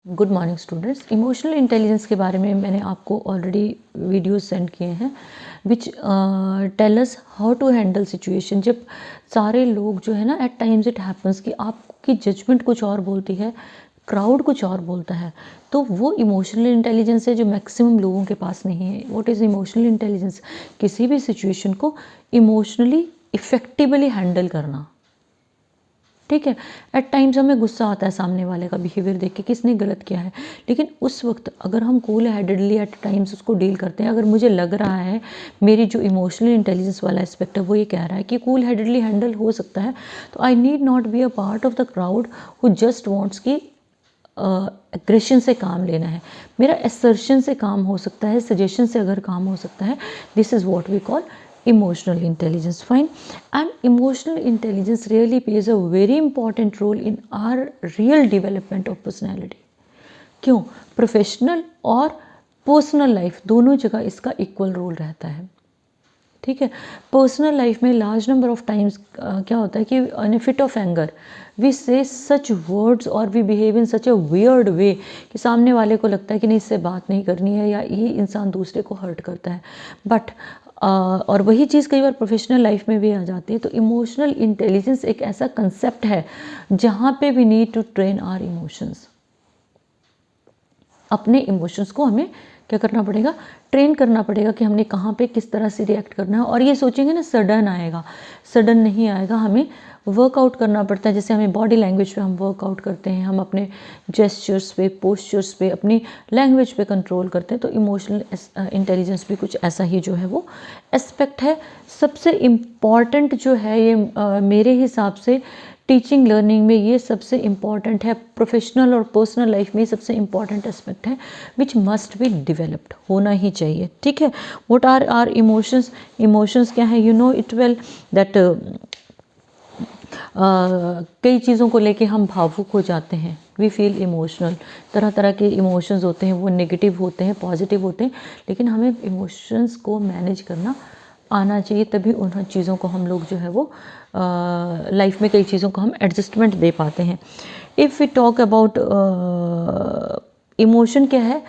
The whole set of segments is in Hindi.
Good morning students. Emotional intelligence के बारे में मैंने आपको ऑलरेडी वीडियोस सेंड किए हैं which tell us how to handle situation. जब सारे लोग जो है ना, एट टाइम्स इट हैपन्स कि आपकी जजमेंट कुछ और बोलती है, क्राउड कुछ और बोलता है, तो वो इमोशनल इंटेलिजेंस है जो मैक्सिमम लोगों के पास नहीं है। What is emotional intelligence? किसी भी सिचुएशन को इमोशनली इफेक्टिवली हैंडल करना। ठीक है, एट टाइम्स हमें गुस्सा आता है सामने वाले का बिहेवियर देख के, किसने गलत किया है, लेकिन उस वक्त अगर हम कूल हेडेडली एट टाइम्स उसको डील करते हैं, अगर मुझे लग रहा है मेरी जो इमोशनल इंटेलिजेंस वाला एस्पेक्ट है वो ये कह रहा है कि कूल हेडेडली हैंडल हो सकता है, तो I need not be a part of the crowd who just wants की एग्रेशन से काम लेना है। मेरा असर्शन से काम हो सकता है, सजेशन से अगर काम हो सकता है। This is what we call emotional intelligence. Fine. And emotional intelligence really plays a very important role in our real development of personality. क्यों? प्रोफेशनल और पर्सनल लाइफ दोनों जगह इसका इक्वल रोल रहता है। ठीक है, पर्सनल लाइफ में लार्ज नंबर ऑफ टाइम्स क्या होता है कि in fit of anger we say such words और we behave in such a weird way कि सामने वाले को लगता है कि नहीं, इससे बात नहीं करनी है, या ये इंसान दूसरे को हर्ट करता है। बट और वही चीज़ कई बार प्रोफेशनल लाइफ में भी आ जाती है। तो इमोशनल इंटेलिजेंस एक ऐसा कंसेप्ट है जहाँ पे we need to train our emotions. अपने इमोशंस को हमें क्या करना पड़ेगा? ट्रेन करना पड़ेगा कि हमने कहाँ पे किस तरह से रिएक्ट करना है। और ये सोचेंगे ना सडन आएगा, सडन नहीं आएगा। हमें वर्कआउट करना पड़ता है, जैसे हमें बॉडी लैंग्वेज पे हम वर्कआउट करते हैं, हम अपने जेस्चर्स पे, पोस्चर्स पे, अपनी लैंग्वेज पे कंट्रोल करते हैं। तो इमोशनल इंटेलिजेंस भी कुछ ऐसा ही जो है वो एस्पेक्ट है। सबसे इम्पॉर्टेंट जो है ये मेरे हिसाब से टीचिंग लर्निंग में ये सबसे इम्पॉर्टेंट है, प्रोफेशनल और पर्सनल लाइफ में सबसे इम्पॉर्टेंट एस्पेक्ट है विच मस्ट बी डिवेलप्ड, होना ही चाहिए। ठीक है, what are our emotions? Emotions क्या है? You know it well that कई चीज़ों को लेके हम भावुक हो जाते हैं, वी फील इमोशनल। तरह तरह के इमोशंस होते हैं, वो नेगेटिव होते हैं, पॉजिटिव होते हैं, लेकिन हमें इमोशंस को मैनेज करना आना चाहिए, तभी उन चीज़ों को हम लोग जो है वो लाइफ में कई चीज़ों को हम एडजस्टमेंट दे पाते हैं। If we talk about emotion, क्या है?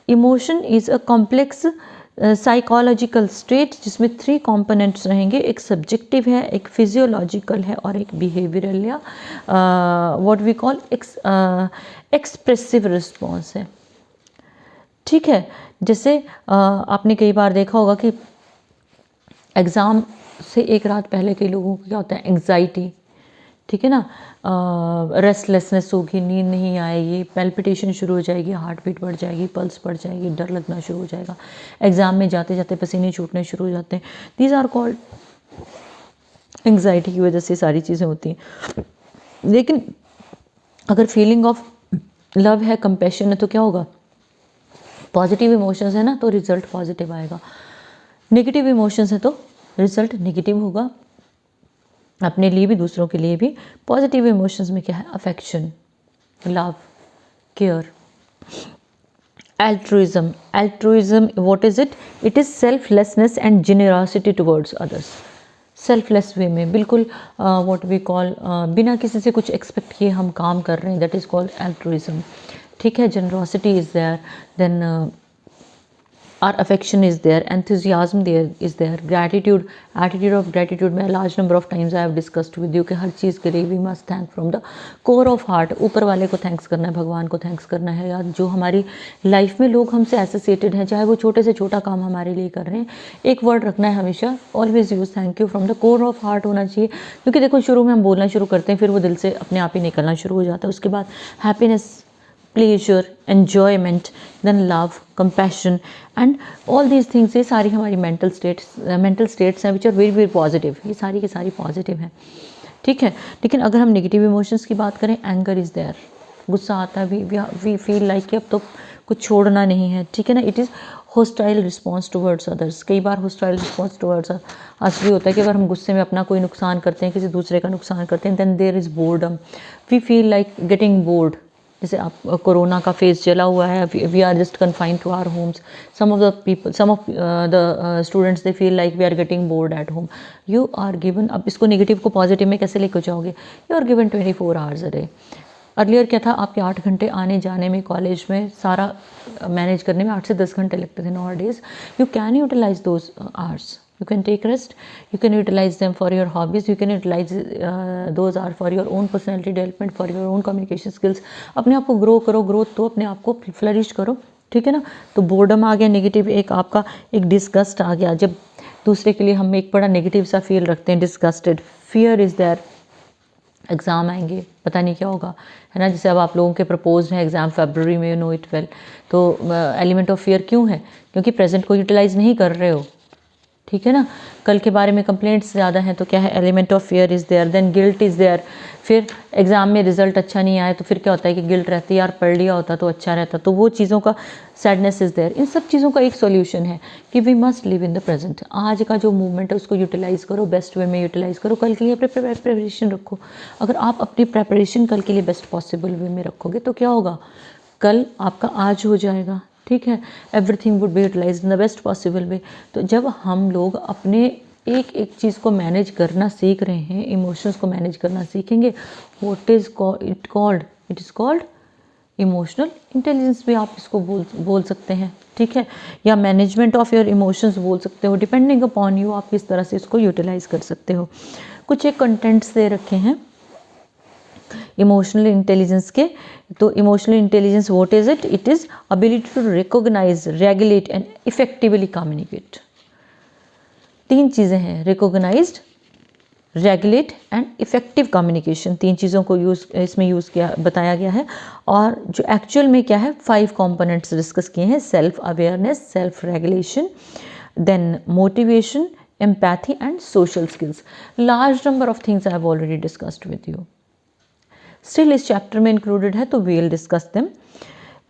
Emotion is a complex psychological state जिसमें 3 कंपोनेंट्स रहेंगे। एक सब्जेक्टिव है, एक फिजियोलॉजिकल है और एक बिहेवियरल या what we call expressive response है। ठीक है, जैसे आपने कई बार देखा होगा कि एग्ज़ाम से एक रात पहले कई लोगों को क्या होता है? एंग्जाइटी। ठीक है ना, रेस्टलेसनेस होगी, नींद नहीं आएगी, पैल्पिटेशन शुरू हो जाएगी, हार्ट बीट बढ़ जाएगी, पल्स बढ़ जाएगी, डर लगना शुरू हो जाएगा, एग्ज़ाम में जाते जाते पसीने छूटने शुरू हो जाते हैं। दीज आर कॉल्ड एंग्जाइटी की वजह से सारी चीज़ें होती हैं। लेकिन अगर फीलिंग ऑफ लव है, कंपैशन है, तो क्या होगा? पॉजिटिव इमोशंस है ना, तो रिजल्ट पॉजिटिव आएगा। नेगेटिव इमोशंस है तो रिजल्ट नेगेटिव होगा, अपने लिए भी दूसरों के लिए भी। पॉजिटिव इमोशंस में क्या है? Affection, love, care, altruism. Altruism, what is it? It is selflessness and generosity towards others. Selfless way में बिल्कुल व्हाट वी कॉल बिना किसी से कुछ एक्सपेक्ट किए हम काम कर रहे हैं, दैट इज़ कॉल्ड एल्ट्रुइज्म। ठीक है, generosity is there, then our affection is there, enthusiasm there is there, gratitude, attitude of gratitude में large number of times I have discussed with you कि हर चीज़ के लिए we must thank from the core of heart। ऊपर वाले को थैंक्स करना है, भगवान को थैंक्स करना है, या जो हमारी लाइफ में लोग हमसे एसोसिएटेड हैं, चाहे वो छोटे से छोटा काम हमारे लिए कर रहे हैं, एक वर्ड रखना है हमेशा, always use thank you from the core of heart होना चाहिए। क्योंकि देखो, शुरू में हम बोलना शुरू करते हैं, फिर वो दिल से अपने आप ही निकलना शुरू हो जाता है। उसके बाद happiness, pleasure, enjoyment, then love, compassion and all these things, ये सारी हमारी mental states हैं which are very very positive। ये सारी की सारी पॉजिटिव हैं। ठीक है, लेकिन अगर हम नेगेटिव इमोशंस की बात करें, एंगर इज़ देयर, गुस्सा आता है, वी फील लाइक कि अब तो कुछ छोड़ना नहीं है। ठीक है ना, it is hostile response towards others. कई बार हॉस्टाइल रिस्पॉन्स टुवर्ड्स अस भी होता है कि अगर हम गुस्से में अपना कोई नुकसान करते हैं, किसी दूसरे का नुकसान करते हैं, then there is boredom, we feel like getting bored. जैसे आप कोरोना का फेज चला हुआ है, we are just confined to our homes, some of the people, some of the students they feel like we are getting bored at home. You are given, अब इसको नेगेटिव को पॉजिटिव में कैसे लेकर जाओगे? You are given 24 hours a day, earlier क्या था, आपके 8 घंटे आने जाने में, कॉलेज में सारा मैनेज करने में 8 से 10 घंटे लगते थे. Nowadays you can utilise those hours, you can take rest, you can utilize them for your hobbies, you can utilize those are for your own personality development, for your own communication skills. अपने आप को ग्रो करो, ग्रोथ तो अपने आप को फ्लरिश करो, ठीक है ना. तो बोर्डम आ गया नेगेटिव, एक आपका एक डिस्गस्ट आ गया, जब दूसरे के लिए हम एक बड़ा नेगेटिव सा फील रखते हैं, disgusted. Fear is there, exam आएंगे पता नहीं क्या होगा, है ना. जैसे अब आप लोगों के प्रपोज हैं एग्ज़ाम फरवरी में, यू नो इट वेल. तो एलिमेंट ऑफ फियर क्यों है, क्योंकि प्रेजेंट को यूटिलाइज नहीं कर रहे हो, ठीक है ना. कल के बारे में कंप्लेंट्स ज़्यादा हैं तो क्या है, element of fear is there. Then guilt is there. फिर एग्ज़ाम में रिजल्ट अच्छा नहीं आया तो फिर क्या होता है कि गिल्ट रहती है, यार पढ़ लिया होता तो अच्छा रहता. तो वो चीज़ों का सैडनेस इज़ देयर. इन सब चीज़ों का एक सॉल्यूशन है कि we must live in the present. आज का जो मूवमेंट है उसको यूटिलाइज़ करो, बेस्ट वे में यूटिलाइज़ करो. कल के लिए प्रिपरेशन रखो. अगर आप अपनी प्रेपरेशन कल के लिए बेस्ट पॉसिबल वे में रखोगे तो क्या होगा, कल आपका आज हो जाएगा, ठीक है. Everything would be utilise in the best possible way. तो जब हम लोग अपने एक एक चीज़ को मैनेज करना सीख रहे हैं, इमोशंस को मैनेज करना सीखेंगे, what is it is called emotional intelligence भी आप इसको बोल सकते हैं, ठीक है. या मैनेजमेंट ऑफ योर इमोशंस बोल सकते हो, डिपेंडिंग अपॉन यू आप किस तरह से इसको यूटिलाइज कर सकते हो. कुछ एक कंटेंट्स दे रखे हैं इमोशनल इंटेलिजेंस के. तो emotional intelligence what is it, it is ability to recognise, regulate and effectively communicate. 3 चीज़ें हैं, recognised, regulate and effective communication. 3 चीज़ों को इसमें यूज़ किया बताया गया है. और जो एक्चुअल में क्या है, 5 कंपोनेंट्स डिस्कस किए हैं, self awareness, self regulation, then motivation, empathy and social skills. Large number of things I have already discussed with you. Still इस चैप्टर में इंक्लूडेड है तो we will discuss them.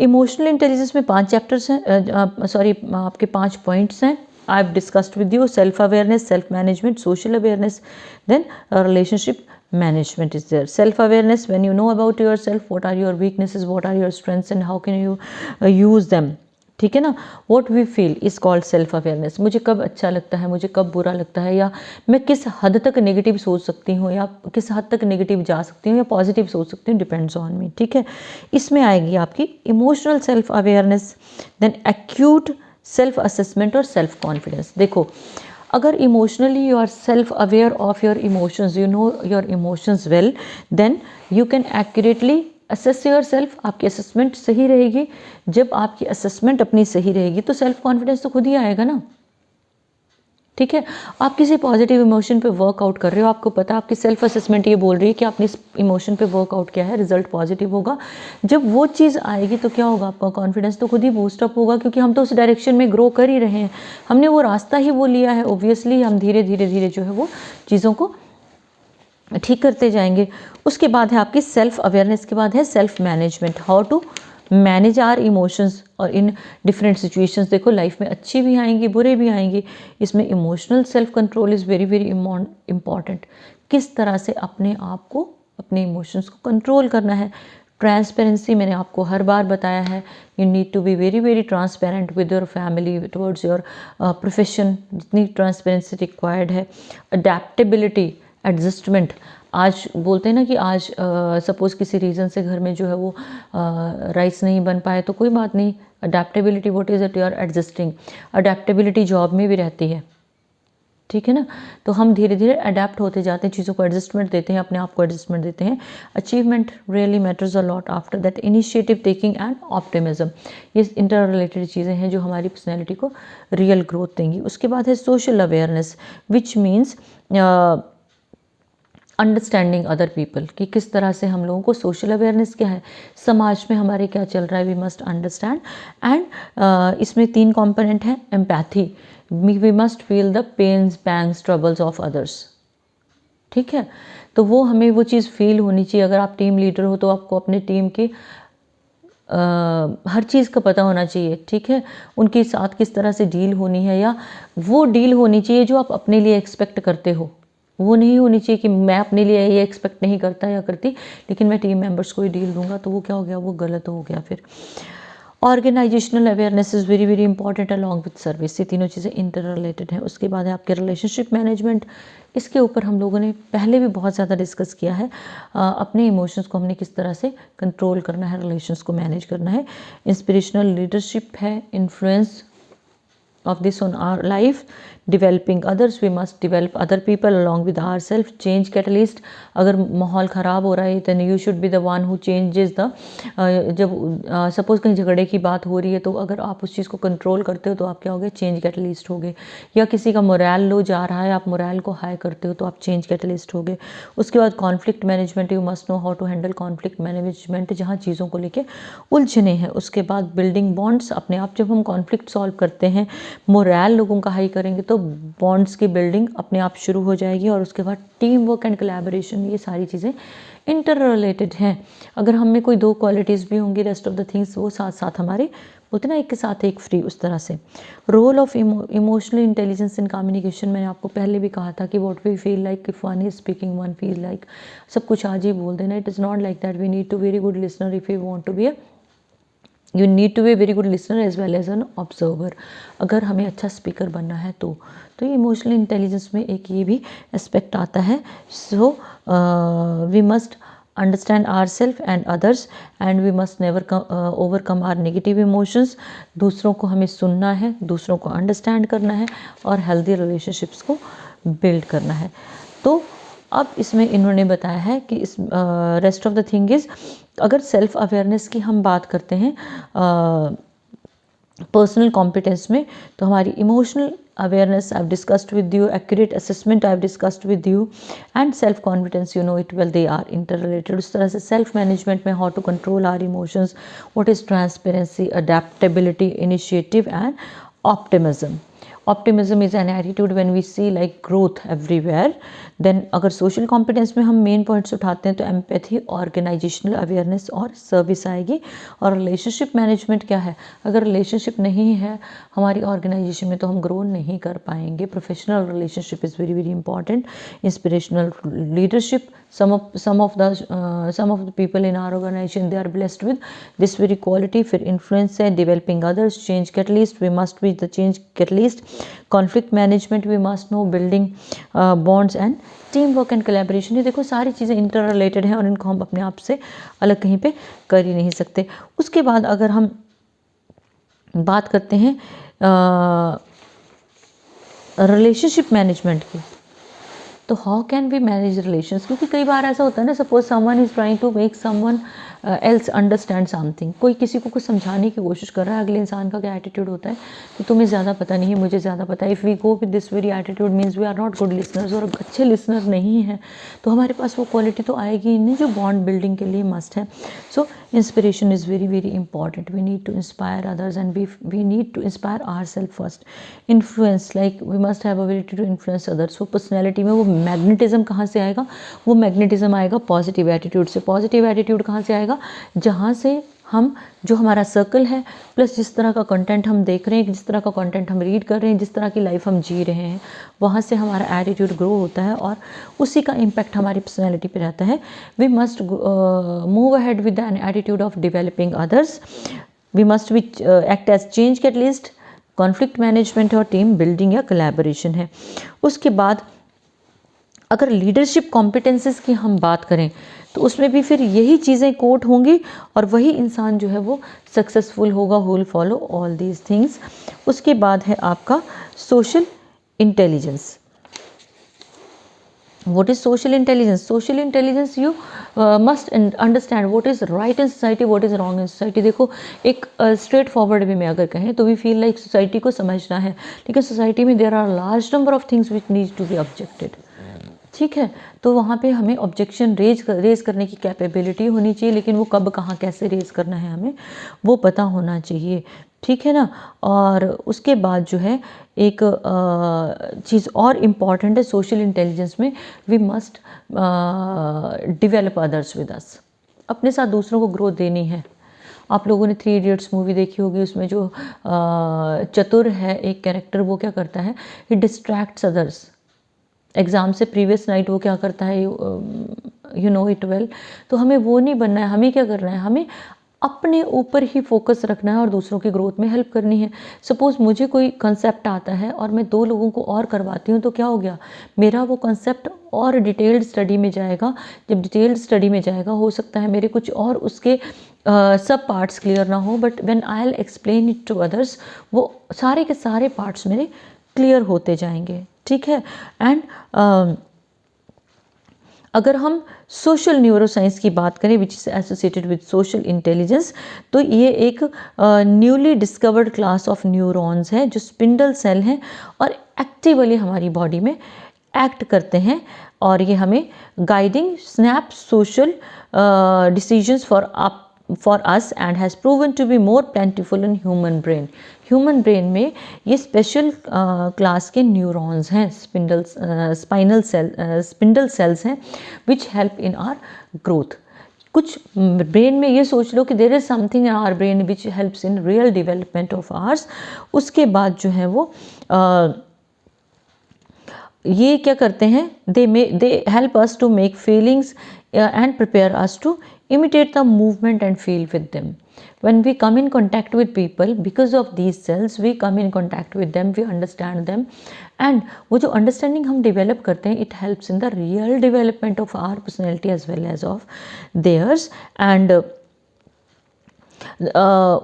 Emotional intelligence में 5 चैप्टर्स हैं, आपके 5 पॉइंट्स हैं. I have discussed with you self awareness, self management, social awareness, then relationship management is there. Self awareness, when you know about yourself, what are your weaknesses, what are your strengths and how can you use them, ठीक है ना. What we feel is called self awareness. मुझे कब अच्छा लगता है, मुझे कब बुरा लगता है, या मैं किस हद तक नेगेटिव सोच सकती हूँ, या किस हद तक नेगेटिव जा सकती हूँ, या पॉजिटिव सोच सकती हूँ, डिपेंड्स ऑन मी, ठीक है. इसमें आएगी आपकी emotional self awareness, then acute self assessment और सेल्फ कॉन्फिडेंस. देखो, अगर emotionally you are self aware of your emotions, you know your emotions well, then you can accurately assess yourself. आपकी असेसमेंट सही रहेगी. जब आपकी असेसमेंट अपनी सही रहेगी तो सेल्फ कॉन्फिडेंस तो खुद ही आएगा ना, ठीक है. आप किसी पॉजिटिव इमोशन पे वर्कआउट कर रहे हो, आपको पता है आपकी सेल्फ असेसमेंट ये बोल रही है कि आपने इस इमोशन पे वर्कआउट किया है, रिजल्ट पॉजिटिव होगा. जब वो चीज़ आएगी तो क्या होगा, आपका कॉन्फिडेंस तो खुद ही बूस्टअप होगा, क्योंकि हम तो उस डायरेक्शन में ग्रो कर ही रहे हैं, हमने वो रास्ता ही वो लिया है. ओब्वियसली हम धीरे धीरे जो है वो चीज़ों को ठीक करते जाएंगे. उसके बाद है आपकी सेल्फ अवेयरनेस, के बाद है self management, how to manage our emotions. और इन डिफरेंट सिचुएशंस, देखो लाइफ में अच्छी भी आएंगी, बुरे भी आएंगी. इसमें emotional self control is very very important. किस तरह से अपने आप को, अपने इमोशंस को कंट्रोल करना है. ट्रांसपेरेंसी मैंने आपको हर बार बताया है, you need to be very very transparent with your family, towards your profession, जितनी ट्रांसपेरेंसी रिक्वायर्ड है. Adaptability, adjustment. आज बोलते हैं ना कि आज सपोज़ किसी रीज़न से घर में जो है वो राइस नहीं बन पाए तो कोई बात नहीं. Adaptability, what is it, you are adjusting. Adaptability job में भी रहती है, ठीक है ना. तो हम धीरे धीरे अडेप्ट होते जाते हैं, चीज़ों को एडजस्टमेंट देते हैं, अपने आप को एडजस्टमेंट देते हैं. Achievement really matters a lot. After that initiative taking and optimism. ये इंटर रिलेटेड चीज़ें हैं जो हमारी पर्सनैलिटी को रियल ग्रोथ देंगी. उसके बाद है social awareness, which means understanding other people, कि किस तरह से हम लोगों को, सोशल अवेयरनेस क्या है, समाज में हमारे क्या चल रहा है, वी मस्ट अंडरस्टैंड. एंड इसमें 3 कंपोनेंट हैं. Empathy, we must feel the pains, pangs, troubles of others, ठीक है. तो वो हमें वो चीज़ फील होनी चाहिए. अगर आप टीम लीडर हो तो आपको अपने टीम की हर चीज़ का पता होना चाहिए, ठीक है. उनके साथ किस तरह से डील होनी है, या वो डील होनी चाहिए जो आप अपने लिए एक्सपेक्ट करते हो. वो नहीं होनी चाहिए कि मैं अपने लिए ये एक्सपेक्ट नहीं करता या करती लेकिन मैं टीम मेंबर्स को ही डील दूंगा, तो वो क्या हो गया, वो गलत हो गया फिर. Organisational awareness is very very important along with service. ये तीनों चीज़ें इंटर रिलेटेड हैं। उसके बाद है आपके रिलेशनशिप मैनेजमेंट। इसके ऊपर हम लोगों ने पहले भी बहुत ज़्यादा डिस्कस किया है। अपने इमोशंस को हमने किस तरह से कंट्रोल करना है, रिलेशंस को मैनेज करना है। इंस्पिरेशनल लीडरशिप है, influence of this on our life, developing others, we must develop other people along with ourselves, change catalyst। अगर माहौल ख़राब हो रहा है then you should be the one who changes the जब सपोज़ कहीं झगड़े की बात हो रही है तो अगर आप उस चीज़ को कंट्रोल करते हो तो आप क्या हो गए, चेंज कैटलिस्ट हो गए। या किसी का मोरल लो जा रहा है, आप मोरल को हाई करते हो तो आप चेंज कैटलिस्ट हो गए। उसके बाद conflict management, you must know how to handle conflict management, जहाँ चीज़ों को लेके उलझने हैं। उसके बाद बिल्डिंग बॉन्ड्स, अपने आप जब हम कॉन्फ्लिक्ट सॉल्व करते हैं, मोरल लोगों का हाई करेंगे तो बॉन्ड्स की बिल्डिंग अपने आप शुरू हो जाएगी। और उसके बाद टीम वर्क एंड कोलैबोरेशन, ये सारी चीज़ें इंटर रिलेटेड हैं। अगर हम में कोई 2 क्वालिटीज़ भी होंगी, रेस्ट ऑफ द थिंग्स वो साथ साथ हमारे बोलते ना एक के साथ एक फ्री, उस तरह से। Role of emotional intelligence in communication, मैंने आपको पहले भी कहा था कि what we feel like if one is speaking, one feel like सब कुछ आज ही बोल देना। It is not like that, we need to very good listener if you want to be you need to be very good listener as well as an observer. अगर हमें अच्छा स्पीकर बनना है तो ये इमोशनल इंटेलिजेंस में एक ये भी एस्पेक्ट आता है। So we must understand our self and others and we must never overcome our negative emotions. दूसरों को हमें सुनना है, दूसरों को अंडरस्टैंड करना है और हेल्दी रिलेशनशिप्स को बिल्ड करना है। तो अब इसमें इन्होंने बताया है कि इस rest of the thing is, अगर सेल्फ अवेयरनेस की हम बात करते हैं पर्सनल कॉम्पिटेंस में, तो हमारी emotional awareness I have discussed with you, accurate assessment I have discussed with you, and self confidence, you know it well, they are inter related. उस तरह से सेल्फ मैनेजमेंट में how to control our emotions, what is transparency, adaptability, initiative and optimism. Optimism is an attitude when we see like growth everywhere. Then अगर सोशल कॉम्पिटेंस में हम मेन पॉइंट्स उठाते हैं तो एम्पैथी, ऑर्गेनाइजेशनल अवेयरनेस और सर्विस आएगी। और रिलेशनशिप मैनेजमेंट क्या है, अगर रिलेशनशिप नहीं है हमारी ऑर्गेनाइजेशन में तो हम ग्रो नहीं कर पाएंगे। Professional relationship is very very important. Inspirational leadership, some of the people in our organization they are blessed with this very quality। फिर influence है, developing others, change catalyst, we must be the change catalyst। conflict management, we must know building bonds and team work and collaboration. ये देखो सारी चीज़ें इंटर रिलेटेड हैं और इनको हम अपने आप से अलग कहीं पे कर ही नहीं सकते। उसके बाद अगर हम बात करते हैं रिलेशनशिप मैनेजमेंट की, तो how can we manage relations, क्योंकि कई बार ऐसा होता है ना, suppose someone is trying to make someone else understand something, कोई किसी को कुछ समझाने की कोशिश कर रहा है। अगले इंसान का क्या एटीट्यूड होता है कि तुम्हें ज़्यादा पता नहीं है, मुझे ज़्यादा पता है। If we go with this very attitude means we are not good listeners, और अच्छे लिसनर नहीं हैं तो हमारे पास वो क्वालिटी तो आएगी ही नहीं जो बॉन्ड बिल्डिंग के लिए मस्ट है। So inspiration is very very important. We need to inspire others and we need to inspire our self first. Influence, like we must have ability to influence others. वो पर्सनैलिटी में वो मैग्नेटिज्म कहाँ से आएगा, वो मैग्नेटिज्म आएगा पॉजिटिव एटीट्यूड से। पॉजिटिव एटीट्यूड कहाँ से आएगा, जहाँ से हम जो हमारा सर्कल है प्लस जिस तरह का कंटेंट हम देख रहे हैं, जिस तरह का कंटेंट हम रीड कर रहे हैं, जिस तरह की लाइफ हम जी रहे हैं, वहाँ से हमारा एटीट्यूड ग्रो होता है और उसी का इम्पैक्ट हमारी पर्सनैलिटी पे रहता है। We must move ahead with an attitude of developing others. We must be act as change catalyst. Conflict management और टीम बिल्डिंग या कोलैबोरेशन है। उसके बाद अगर लीडरशिप कॉम्पिटेंसेस की हम बात करें तो उसमें भी फिर यही चीज़ें कोट होंगी और वही इंसान जो है वो सक्सेसफुल होगा, who will follow all these things. उसके बाद है आपका social intelligence. What is social intelligence? Social intelligence you must understand what is right in society, what is wrong in society। देखो एक स्ट्रेट फॉरवर्ड वे में अगर कहें तो वी फील लाइक सोसाइटी को समझना है, लेकिन सोसाइटी में there are large number of things which need to be objected. ठीक है, तो वहाँ पे हमें ऑब्जेक्शन रेज करने की कैपेबिलिटी होनी चाहिए, लेकिन वो कब कहाँ कैसे रेज करना है हमें वो पता होना चाहिए। ठीक है ना। और उसके बाद जो है एक चीज़ और इम्पॉर्टेंट है सोशल इंटेलिजेंस में, we must develop others with us. अपने साथ दूसरों को ग्रोथ देनी है। आप लोगों ने 3 इडियट्स मूवी देखी होगी, उसमें जो चतुर है एक कैरेक्टर, वो क्या करता है, ही डिस्ट्रैक्ट्स अदर्स। एग्ज़ाम से प्रीवियस नाइट वो क्या करता है, यू नो इट वेल। तो हमें वो नहीं बनना है, हमें क्या करना है, हमें अपने ऊपर ही फोकस रखना है और दूसरों की ग्रोथ में हेल्प करनी है। सपोज़ मुझे कोई कंसेप्ट आता है और मैं 2 लोगों को और करवाती हूँ, तो क्या हो गया, मेरा वो कंसेप्ट और डिटेल्ड स्टडी में जाएगा। जब डिटेल्ड स्टडी में जाएगा, हो सकता है मेरे कुछ और उसके सब पार्ट्स क्लियर ना हो, but when I will explain it to others, वो सारे के सारे पार्ट्स मेरे क्लियर होते जाएंगे। ठीक है। एंड अगर हम सोशल न्यूरोसाइंस की बात करें, which is associated with social intelligence, तो ये एक newly discovered class of neurons है जो स्पिंडल सेल हैं और एक्टिवली हमारी बॉडी में एक्ट करते हैं, और ये हमें guiding snap social decisions for us and has proven to be more plentiful in human brain. Human brain में ये स्पेशल क्लास के न्यूरॉन्स हैं, स्पिंडल सेल्स हैं, which help in our growth. कुछ ब्रेन में ये सोच लो कि there is something in our brain which helps in real development of ours. उसके बाद जो है वो ये क्या करते हैं, they help us to make feelings and prepare us to imitate the movement and feel with them. When we come in contact with people, because of these cells we come in contact with them, we understand them, and वो जो understanding हम develop करते हैं, it helps in the real development of our personality as well as of theirs. And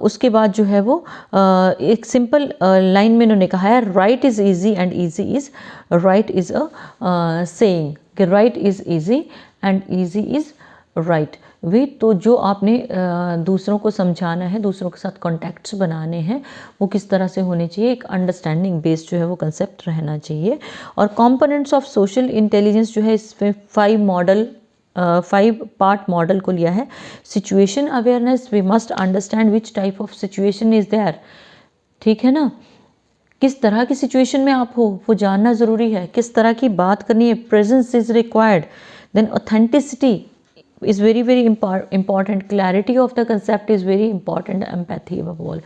उसके बाद जो है वो एक सिंपल लाइन में इन्होंने कहा है, right is easy and easy is right is a saying, कि right is easy and easy is right. वे तो जो आपने दूसरों को समझाना है, दूसरों के साथ कॉन्टैक्ट्स बनाने हैं, वो किस तरह से होने चाहिए, एक अंडरस्टैंडिंग बेस्ड जो है वो कंसेप्ट रहना चाहिए। और कंपोनेंट्स ऑफ सोशल इंटेलिजेंस जो है, इसमें 5 पार्ट मॉडल को लिया है। Situation awareness, we must understand which type of situation is there. ठीक है ना, किस तरह की सिचुएशन में आप हो वो जानना ज़रूरी है, किस तरह की बात करनी है, presence is required. Then authenticity is very important, clarity of the concept is very important, empathy above all।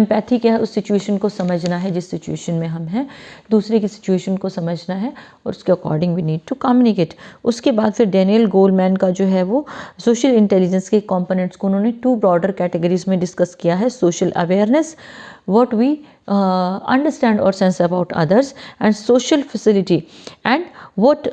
empathy क्या है, उस सिचुएशन को समझना है जिस सिचुएशन में हम हैं, दूसरे की सिचुएशन को समझना है और उसके according we need to communicate. उसके बाद फिर डेनियल गोलमैन का जो है वो सोशल इंटेलिजेंस के कंपोनेंट्स को उन्होंने 2 ब्रॉडर कैटेगरीज में डिस्कस किया है। Social awareness, what we understand or sense about others, and social facility, and what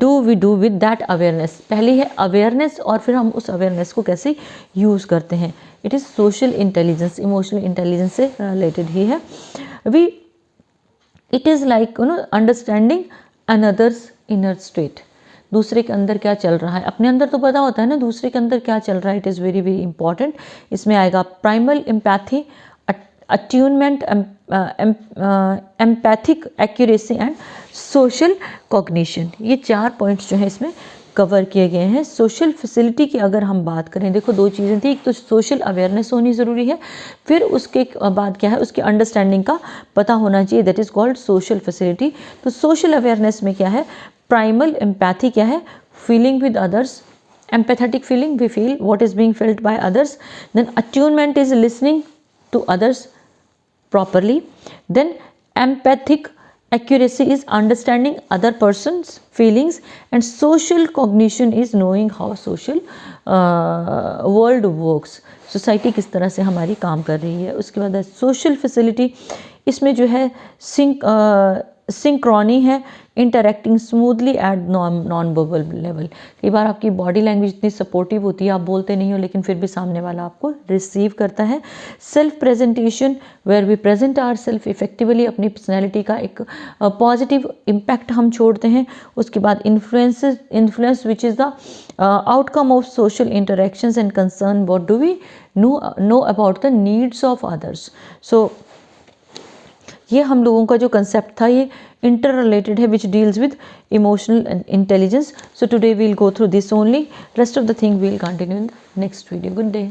do we do with that awareness। पहली है अवेयरनेस और फिर हम उस अवेयरनेस को कैसे यूज़ करते हैं। It is social intelligence, emotional intelligence से रिलेटेड ही है। It is like understanding another's inner state, दूसरे के अंदर क्या चल रहा है। अपने अंदर तो पता होता है ना, दूसरे के अंदर क्या चल रहा है, इट इज़ वेरी इंपॉर्टेंट। इसमें आएगा primal empathy, attunement, empathic accuracy and social cognition. ये 4 पॉइंट्स जो हैं इसमें कवर किए गए हैं। सोशल फैसिलिटी की अगर हम बात करें, देखो 2 चीज़ें थी, एक तो सोशल अवेयरनेस होनी ज़रूरी है, फिर उसके बाद क्या है, उसकी अंडरस्टैंडिंग का पता होना चाहिए, that is called social facility. तो सोशल अवेयरनेस में क्या है, प्राइमल एम्पैथी क्या है, feeling with others, empathetic feeling, we feel what is being felt by others. Then attunement is listening to others properly. Then empathic accuracy is understanding other person's feelings, and social cognition is knowing how social world works, society किस तरह से हमारी काम कर रही है। उसके बाद सोशल फैसिलिटी, इसमें जो है सिंक्रोनी है, interacting smoothly at non verbal level. कई बार आपकी बॉडी लैंग्वेज इतनी सपोर्टिव होती है, आप बोलते नहीं हो लेकिन फिर भी सामने वाला आपको रिसीव करता है। Self presentation, where we present our self effectively, अपनी पर्सनैलिटी का एक पॉजिटिव इम्पैक्ट हम छोड़ते हैं। उसके बाद influence which is the outcome of social interactions and concern, what do we know about the needs of others. So ये हम लोगों का जो कंसेप्ट था ये इंटर रिलेटेड है, which deals with emotional intelligence. So today we'll go through this only, rest of the thing we'll continue in the next video. Good day.